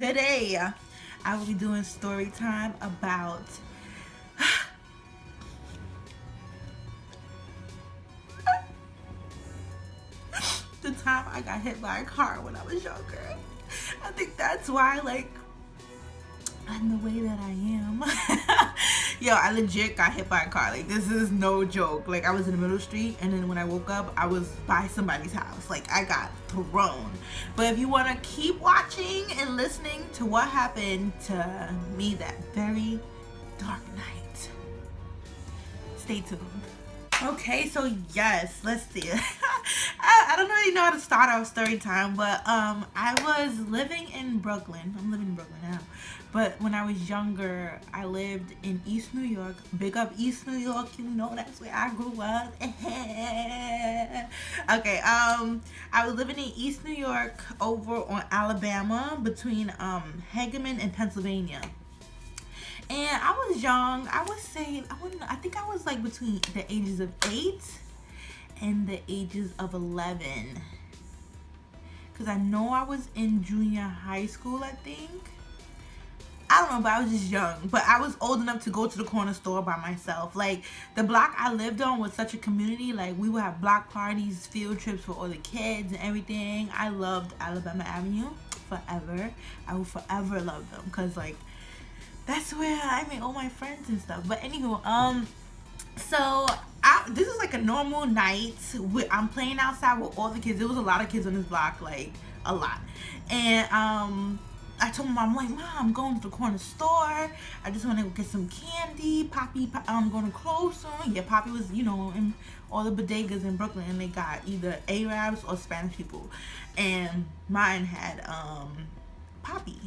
Today, I will be doing story time about the time I got hit by a car when I was younger. I think that's why, like, I'm the way that I am. Yo, I legit got hit by a car. Like, this is no joke. Like, I was in the middle of the street, and then when I woke up, I was by somebody's house. Like, I got thrown. But if you want to keep watching and listening to what happened to me that very dark night, stay tuned. Okay, so yes, let's see. I don't really know how to start our story time, but I was living in Brooklyn. I'm living in Brooklyn now. But when I was younger, I lived in East New York. Big up East New York, you know that's where I grew up. Okay, I was living in East New York over on Alabama between Hagerman and Pennsylvania. And I was young. I would say, I think I was like between the ages of 8 and the ages of 11. Because I know I was in junior high school, I think. I don't know, but I was just young. But I was old enough to go to the corner store by myself. Like, the block I lived on was such a community. Like, we would have block parties, field trips for all the kids and everything. I loved Alabama Avenue forever. I will forever love them. Because, like, that's where I made all my friends and stuff. But anywho, so this is like a normal night. I'm playing outside with all the kids. There was a lot of kids on this block, like a lot. And I told my mom, like, Mom, I'm going to the corner store. I just want to get some candy. Poppy, I'm going to close soon. Yeah, Poppy was, you know, in all the bodegas in Brooklyn, and they got either Arabs or Spanish people. And mine had Poppy.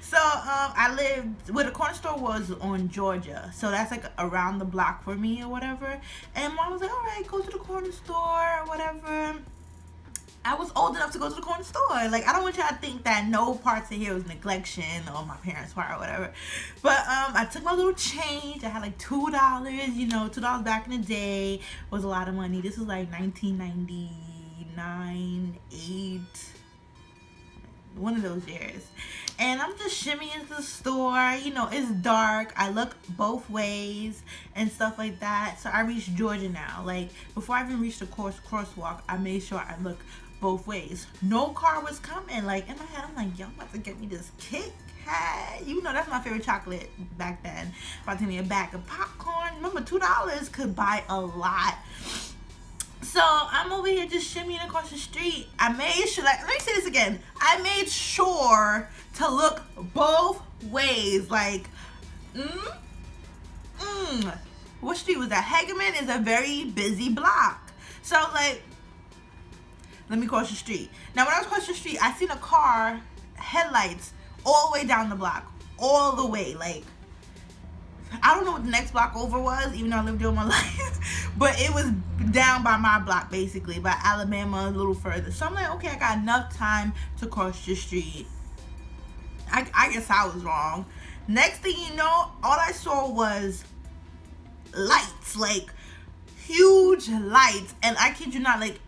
So I lived where the corner store was on Georgia, so that's like around the block for me or whatever. And Mom was like, all right, go to the corner store or whatever. I was old enough to go to the corner store. Like, I don't want y'all to think that no parts of here was neglection or my parents' part or whatever. But I took my little change. I had like $2, you know, $2 back in the day was a lot of money. This was like 1999, 8, one of those years. And I'm just shimmying into the store. You know, it's dark. I look both ways and stuff like that. So I reached Georgia now. Like, before I even reached the crosswalk, I made sure I look both ways. No car was coming. Like, in my head, I'm like, yo, I'm about to get me this Kit Kat. You know, that's my favorite chocolate back then. About to get me a bag of popcorn. Remember, $2 could buy a lot. So I'm over here just shimmying across the street. I made sure, like, let me say this again. I made sure to look both ways. Like, what street was that? Hagerman is a very busy block. So, like, let me cross the street. Now, when I was crossing the street, I seen a car, headlights, all the way down the block. All the way. Like, I don't know what the next block over was, even though I lived there all my life. But it was down by my block, basically, by Alabama, a little further. So I'm like, okay, I got enough time to cross the street. I guess I was wrong. Next thing you know, all I saw was lights, like huge lights. And I kid you not, like,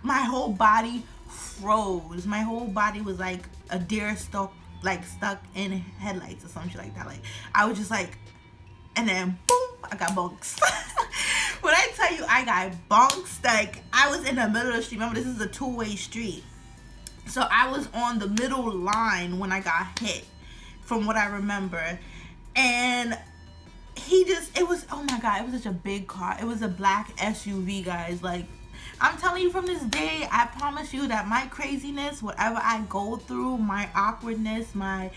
my whole body froze. My whole body was like a deer stuck in headlights or something like that. Like, I was just like, and then boom, I got bunks. When I tell you I got bunks, like, I was in the middle of the street. Remember, this is a two-way street. So I was on the middle line when I got hit, from what I remember. And it was, oh my God, it was such a big car. It was a black SUV, guys. Like, I'm telling you, from this day, I promise you that my craziness, whatever I go through, my awkwardness, my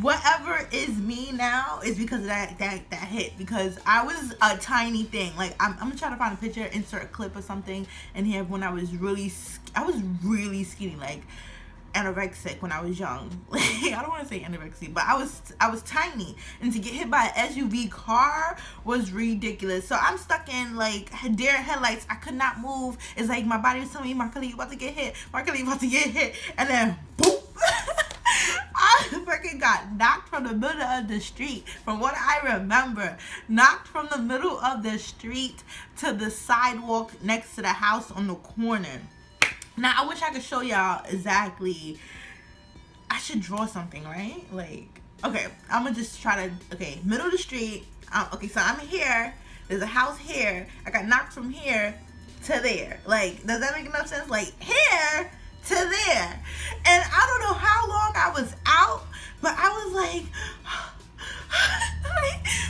whatever is me now is because of that hit. Because I was a tiny thing. Like, I'm gonna try to find a picture, insert a clip or something in here when I was really skinny, like anorexic when I was young. Like, I don't want to say anorexic, but I was tiny, and to get hit by an SUV car was ridiculous. So I'm stuck in like deer headlights. I could not move. It's like my body was telling me, Markely, you about to get hit. Markely, you about to get hit. And then boom. I freaking got knocked from the middle of the street. From what I remember, knocked from the middle of the street to the sidewalk next to the house on the corner. Now, I wish I could show y'all exactly. I should draw something, right? Like, okay, I'm gonna just try to, okay, middle of the street. Okay, so I'm here. There's a house here. I got knocked from here to there. Like, does that make enough sense? Like, here to there. And I don't know how long I was out, but I was like,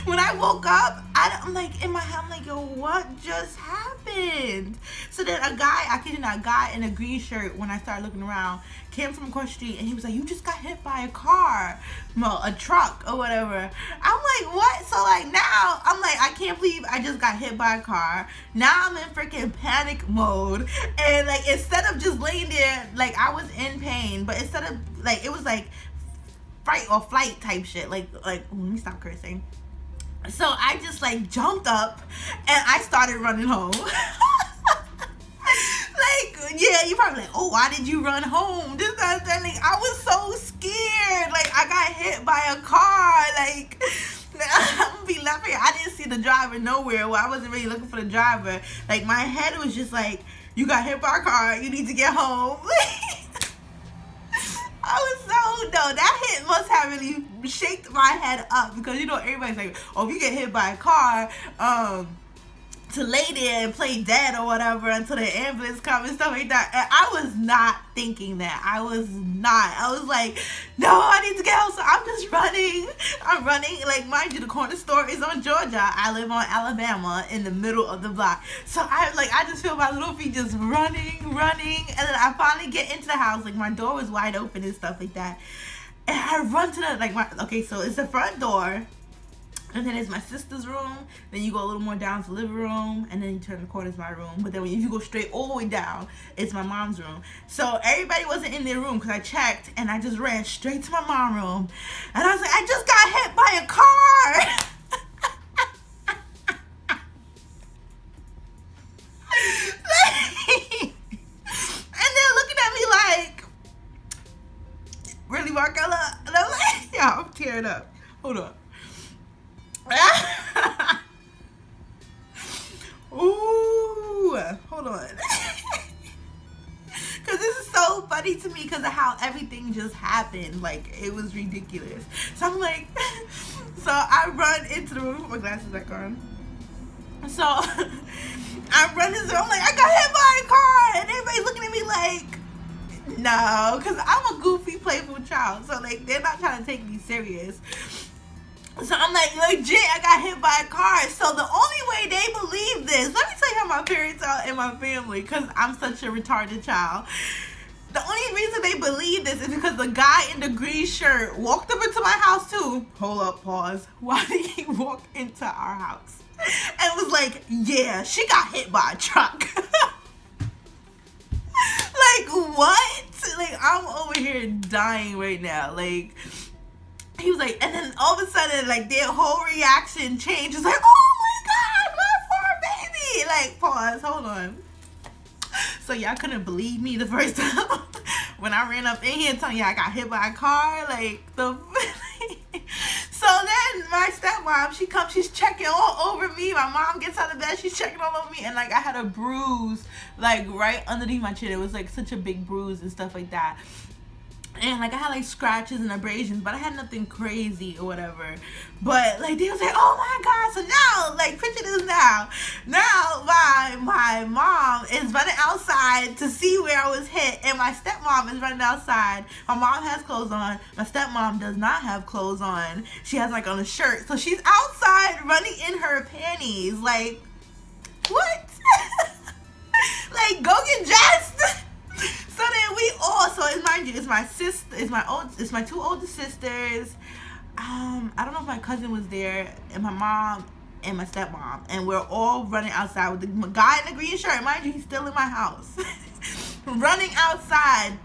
when I woke up, I'm like, in my head, I'm like, yo, what just happened? So then a guy, I kid you not, a guy in a green shirt, when I started looking around, came from across the street, and he was like, you just got hit by a car, well, a truck or whatever. I'm like, what? So like now, I'm like, I can't believe I just got hit by a car. Now I'm in freaking panic mode. And like, instead of just laying there, like I was in pain, but instead of, like, it was like fight or flight type shit. Like, let me stop cursing. So I just like jumped up and I started running home. Like, yeah, you probably like, oh, why did you run home? Just understanding, I was so scared. Like, I got hit by a car. Like, I'm gonna be laughing. I didn't see the driver nowhere. Well, I wasn't really looking for the driver. Like, my head was just like, you got hit by a car. You need to get home. I was so, no, that hit must have really shaked my head up, because, you know, everybody's like, oh, if you get hit by a car, to lay there and play dead or whatever until the ambulance comes and stuff like that. And I was not thinking that. I was not. I was like, no, I need to get out. So I'm just running. I'm running. Like, mind you, the corner store is on Georgia. I live on Alabama in the middle of the block. So I just feel my little feet just running. And then I finally get into the house. Like, my door was wide open and stuff like that. And I run to the, okay, so it's the front door. And then it's my sister's room. Then you go a little more down to the living room. And then you turn the corner, it's my room. But then if you go straight all the way down, it's my mom's room. So everybody wasn't in their room, because I checked. And I just ran straight to my mom's room. And I was like, I just got hit by a car. And they're looking at me like, really, Markella? And I'm like, yeah, I'm tearing up. Hold on. Ooh, hold on. Because this is so funny to me because of how everything just happened. Like, it was ridiculous. So I'm like, so I run into the room, put my glasses back on. So I run into the room, I'm like, I got hit by a car. And everybody's looking at me like, no, because I'm a goofy, playful child. So like, they're not trying to take me serious. So I'm like, legit, I got hit by a car. So the only way they believe this, let me tell you how my parents are and my family, because I'm such a retarded child. The only reason they believe this is because the guy in the green shirt walked up into my house too. Hold up, pause. Why did he walk into our house? And was like, yeah, she got hit by a truck. Like, what? Like, I'm over here dying right now. Like, he was like, and then all of a sudden, like, their whole reaction changed. It's like, oh my God, my poor baby. Like, pause, hold on. So y'all couldn't believe me the first time when I ran up in here telling y'all I got hit by a car. Like, the so then my stepmom, she comes, she's checking all over me. My mom gets out of bed, she's checking all over me, and like I had a bruise like right underneath my chin. It was like such a big bruise and stuff like that. And like I had like scratches and abrasions, but I had nothing crazy or whatever. But like they was like, oh my God. So now, like, picture this now. Now my mom is running outside to see where I was hit, and my stepmom is running outside. My mom has clothes on. My stepmom does not have clothes on. She has like on a shirt. So she's outside running in her panties. Like, what? Like, go get dressed. So then we all, so mind you, it's my sister, it's my two older sisters. I don't know if my cousin was there, and my mom and my stepmom, and we're all running outside with the guy in the green shirt. Mind you, he's still in my house. Running outside.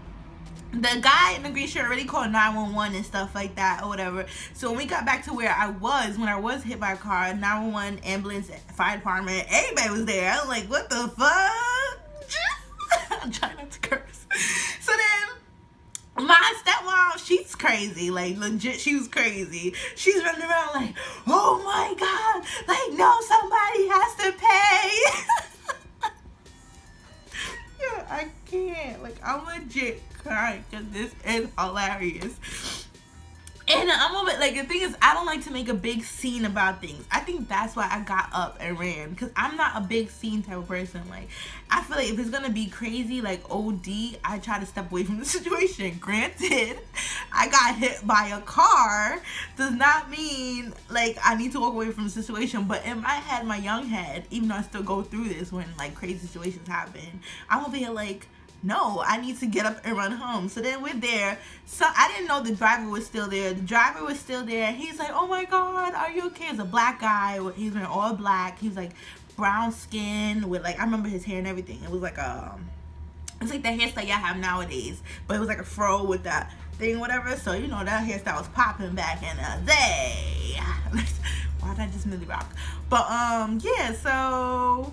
The guy in the green shirt already called 911 and stuff like that or whatever. So when we got back to where I was, when I was hit by a car, 911, ambulance, fire department, everybody was there. I was like, what the fuck? I'm trying not to curse. So then my stepmom, she's crazy. Like, legit, she was crazy. She's running around like, oh my God, like, no, somebody has to pay. Yeah, I can't. Like, I'm legit crying because this is hilarious. And I'm over it. Like, the thing is, I don't like to make a big scene about things. I think that's why I got up and ran, because I'm not a big scene type of person. Like, I feel like if it's gonna be crazy, like OD, I try to step away from the situation. Granted, I got hit by a car does not mean like I need to walk away from the situation. But in my head, my young head, even though I still go through this when like crazy situations happen, I'm over here like, no, I need to get up and run home. So then we're there. So I didn't know the driver was still there. The driver was still there. He's like, oh my God, are you okay? He's a black guy. He's wearing all black. He was like brown skin with like, I remember his hair and everything. It was like it's like the hairstyle y'all have nowadays. But it was like a fro with that thing, whatever. So, you know, that hairstyle was popping back in the day. Why did I just Millie Rock? But, yeah, so...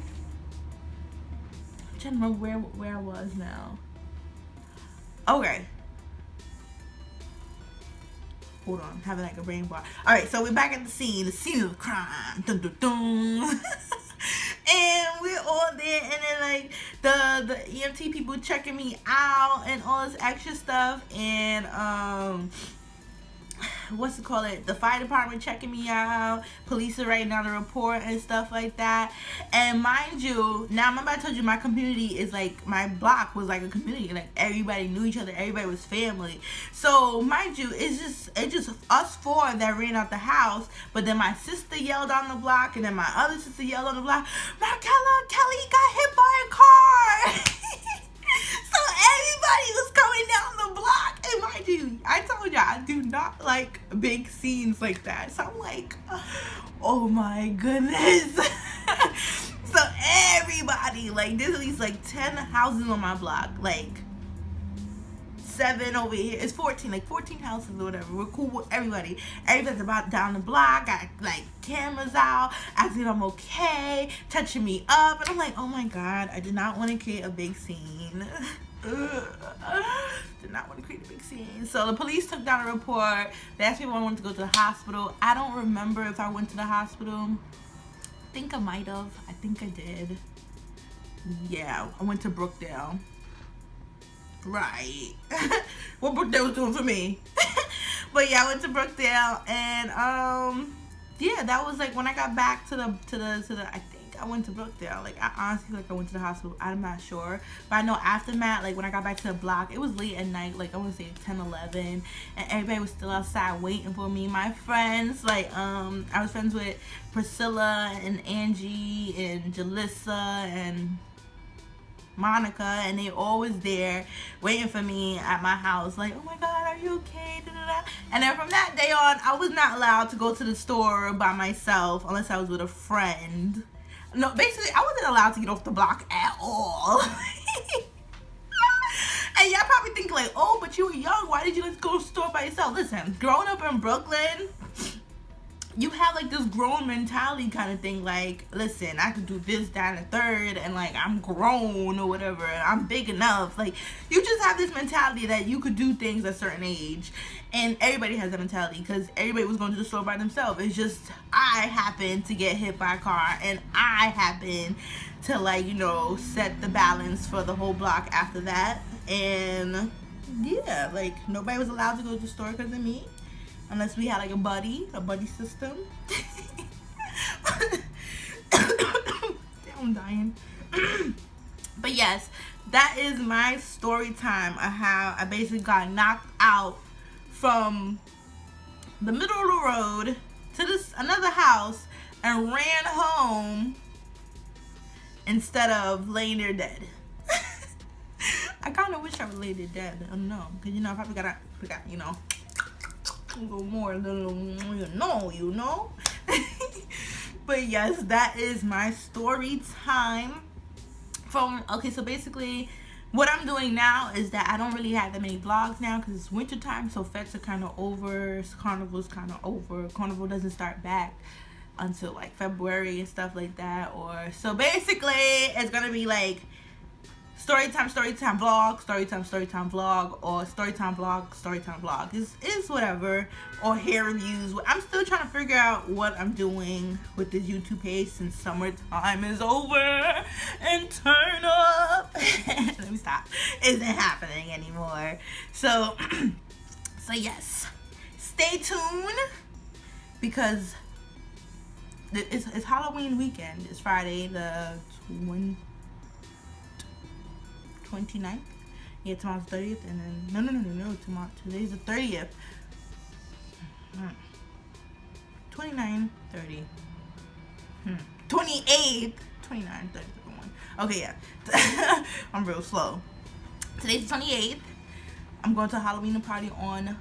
I don't remember where I was now. Okay. Hold on, having like a brain bar. Alright, so we're back at the scene of the crime. Dun, dun, dun. And we're all there, and then like the EMT people checking me out and all this extra stuff, and what's it called, the fire department checking me out, police are writing down a report and stuff like that. And mind you, now remember I told you my community is like, my block was like a community, like everybody knew each other, everybody was family. So mind you, it's just us four that ran out the house. But then my sister yelled on the block, and then my other sister yelled on the block, Markella, Kelly got hit by a car. So everybody was coming down the block, and mind you, I told you I do not like big scenes like that. So I'm like, oh my goodness. So everybody, like, there's at least like 10 houses on my block, like 7 over here. It's 14, like 14 houses or whatever. We're cool with everybody. Everybody's about down the block, got like cameras out, asking if I'm okay, touching me up, and I'm like, oh my God, I did not want to create a big scene. Did not want to create a big scene. So the police took down a report. They asked me if I wanted to go to the hospital. I don't remember if I went to the hospital. I think I might have. I think I did. Yeah, I went to Brookdale. Right. What Brookdale was doing for me. But yeah, I went to Brookdale, and yeah, that was like when I got back to the I think I went to Brookdale. Like, I honestly like I went to the hospital. I'm not sure, but I know aftermath, like when I got back to the block, it was late at night, like I want to say 10, 11, and everybody was still outside waiting for me. My friends, like I was friends with Priscilla and Angie and Jalissa and Monica, and they always there waiting for me at my house, like, oh my God, are you okay? Da, da, da. And then from that day on, I was not allowed to go to the store by myself unless I was with a friend. No, basically, I wasn't allowed to get off the block at all. And y'all probably think like, oh, but you were young, why did you just go to the store by yourself? Listen, growing up in Brooklyn, you have like this grown mentality kind of thing, like, listen, I could do this, that, and the third, and like I'm grown or whatever, and I'm big enough. Like, you just have this mentality that you could do things at a certain age, and everybody has that mentality because everybody was going to the store by themselves. It's just I happened to get hit by a car, and I happened to, like, you know, set the balance for the whole block after that. And yeah, like, nobody was allowed to go to the store because of me. Unless we had like a buddy system. Damn, I'm dying. But yes, that is my story time of how I basically got knocked out from the middle of the road to this another house and ran home instead of laying there dead. I kind of wish I would lay there dead. I don't know, because, you know, I probably got, you know, a little more, you know. But yes, that is my story time. Okay, so basically what I'm doing now is that I don't really have that many vlogs now because it's winter time, so fetes are kind of over, carnival's kind of over. Carnival doesn't start back until like February and stuff like that. Or so basically it's gonna be like storytime vlog, storytime vlog, or storytime vlog. It's whatever, or hair reviews. I'm still trying to figure out what I'm doing with this YouTube page since summertime is over and turn up. Let me stop. Isn't happening anymore. So yes, stay tuned because it's Halloween weekend. It's Friday the 29th. Yeah, tomorrow's 30th, and then no, today's the 30th. 29, 30. 28th, 29, 30, 31. Okay, yeah. I'm real slow. Today's the 28th. I'm going to a Halloween party on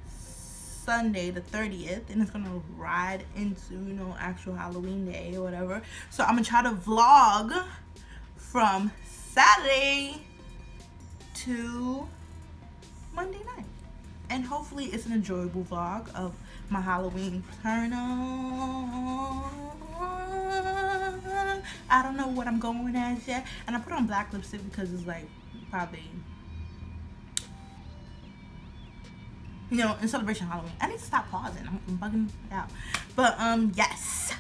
Sunday the 30th, and it's gonna ride into, you know, actual Halloween day or whatever. So I'm gonna try to vlog from Saturday to Monday night, and hopefully it's an enjoyable vlog of my Halloween turn on. I don't know what I'm going as yet, and I put on black lipstick because it's like probably, you know, in celebration of Halloween. I need to stop pausing. I'm bugging out. But yes,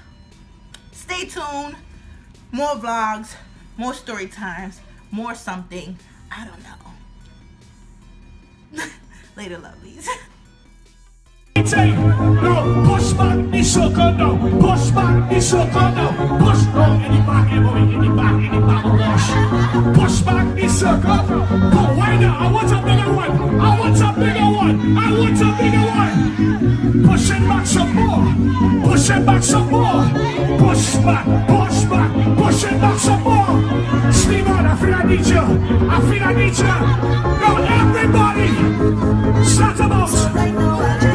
stay tuned. More vlogs, more story times, more something. I don't know. Later, lovelies. No, push back the soca now. Push back the soca now. Push down in the back, in the back, wash. Push back the soca. Go, why not? I want a bigger one. I want a bigger one. I want a bigger one. Push it back some more. Push it back some more. Push back, push back, push it back some more. Steve on, I feel I need you. I feel I need you. Now everybody, start about.